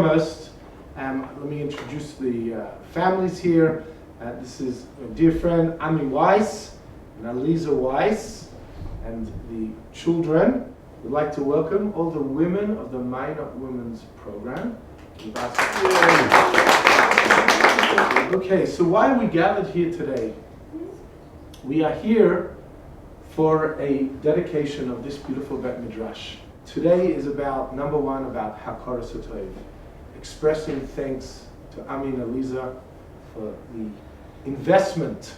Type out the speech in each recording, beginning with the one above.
foremost, let me introduce the families here. This is a dear friend, Ami Weisz and Aliza Weisz, and the children. We'd like to welcome all the women of the Mayanot Women's Program. Okay, so why are we gathered here today? We are here for a dedication of this beautiful Beit Midrash. Today is about, number one, about Hakara Sotov, expressing thanks to Ami and Aliza for the investment,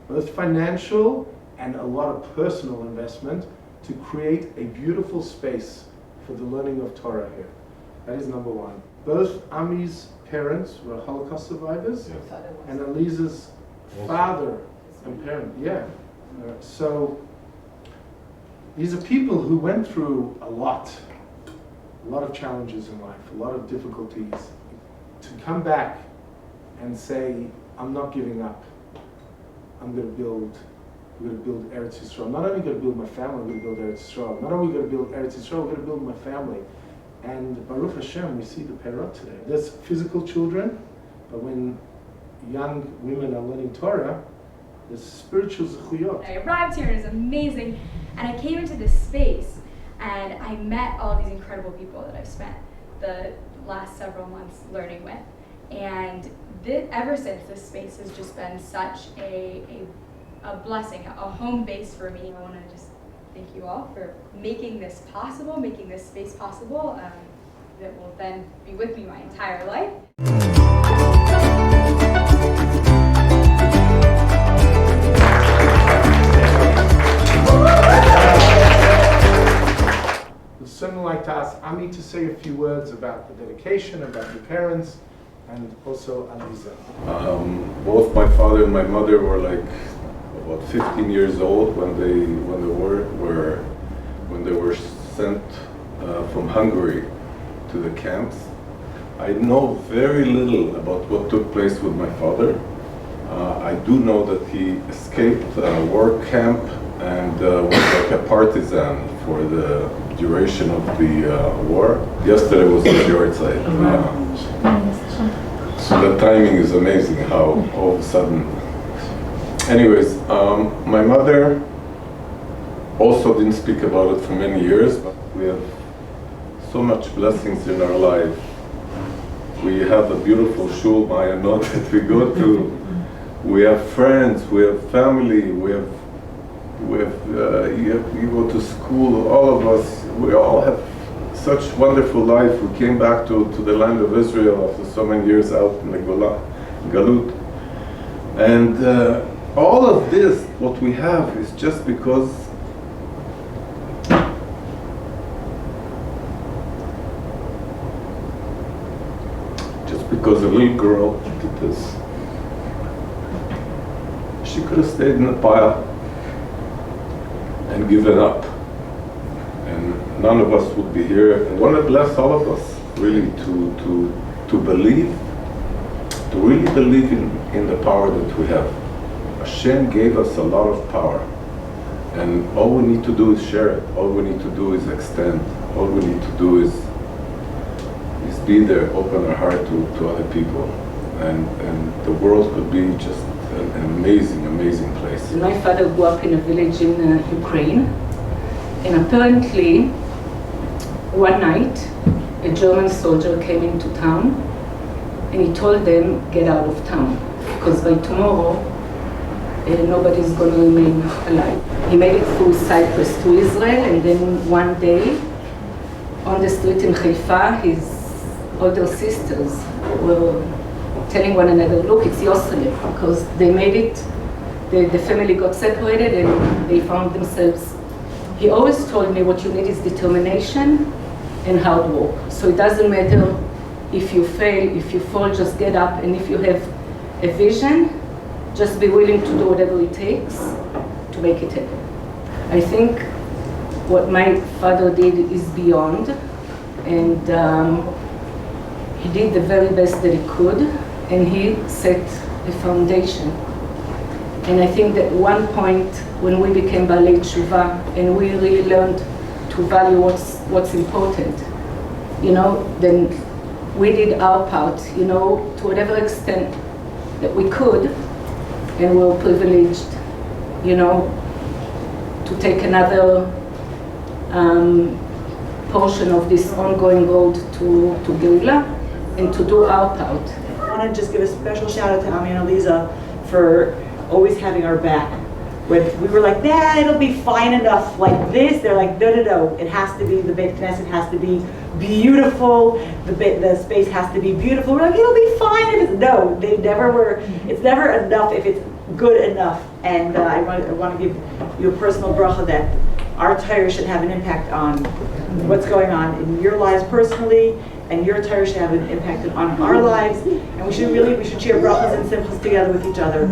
both financial and a lot of personal investment, to create a beautiful space for the learning of Torah here. That is number one. Both Ami's parents were Holocaust survivors, and Aliza's father and parent, so these are people who went through a lot of challenges in life, a lot of difficulties. To come back and say, I'm not giving up. I'm going to build Eretz Yisrael. Not only going to build my family, I'm going to build Eretz Yisrael. Not only going to build Eretz Yisrael, I'm going to build my family. And Baruch Hashem, we see the Perot today. There's physical children, but when young women are learning Torah, there's spiritual zechuyot. I arrived here and it was amazing, and I came into this space and I met all these incredible people that I've spent the last several months learning with. And ever since, this space has just been such a blessing, a home base for me. I want to just thank you all for making this possible, making this space possible, that will then be with me my entire life. We'd certainly like to ask Ami to say a few words about the dedication, about your parents, and also Aliza. Both my father and my mother were like about 15 years old when they were sent from Hungary to the camps. I know very little about what took place with my father. I do know that he escaped a war camp and was like a partisan for the duration of the war. Yesterday was the yahrzeit. So the timing is amazing, how all of a sudden. Anyways, my mother also didn't speak about it for many years, but we have so much blessings in our life. We have a beautiful shul, Mayanot, that we go to. We have friends, we have family, you go to school, all of us, we all have such wonderful life. We came back to the land of Israel after so many years out in the Galut. And all of this, what we have, is just because a little girl did this. She could have stayed in the pile and given up, and none of us would be here. I want to bless all of us really to believe, to really believe in the power that we have. Hashem gave us a lot of power, and all we need to do is share it. All we need to do is extend. All we need to do is be there, open our heart to other people, and the world could be just an amazing place. My father grew up in a village in Ukraine, and apparently one night a German soldier came into town and he told them, get out of town, because by tomorrow nobody's going to remain alive. He made it through Cyprus to Israel, and then one day on the street in Haifa, his older sisters were telling one another, look, it's Yosef, because they made it, the family got separated and they found themselves. He always told me what you need is determination and hard work. So it doesn't matter if you fail, if you fall, just get up, and if you have a vision, just be willing to do whatever it takes to make it happen. I think what my father did is beyond, and he did the very best that he could, and he set a foundation. And I think that one point when we became Balei Tshuva and we really learned to value what's important, then we did our part, you know, to whatever extent that we could, and we were privileged, you know, to take another portion of this ongoing road to Geulah and to do our part. I want to just give a special shout out to Ami and Aliza for always having our back. When we were like, nah, it'll be fine enough like this, they're like, no, no, no, it has to be, the Beit Knesset has to be beautiful, the space has to be beautiful. We're like, it'll be fine if it's, no, they never were, it's never enough if it's good enough. And I want to give you a personal bracha that our Torah should have an impact on what's going on in your lives personally, and your Torah should have an impact on our lives, and we should share brachas and simchas together with each other.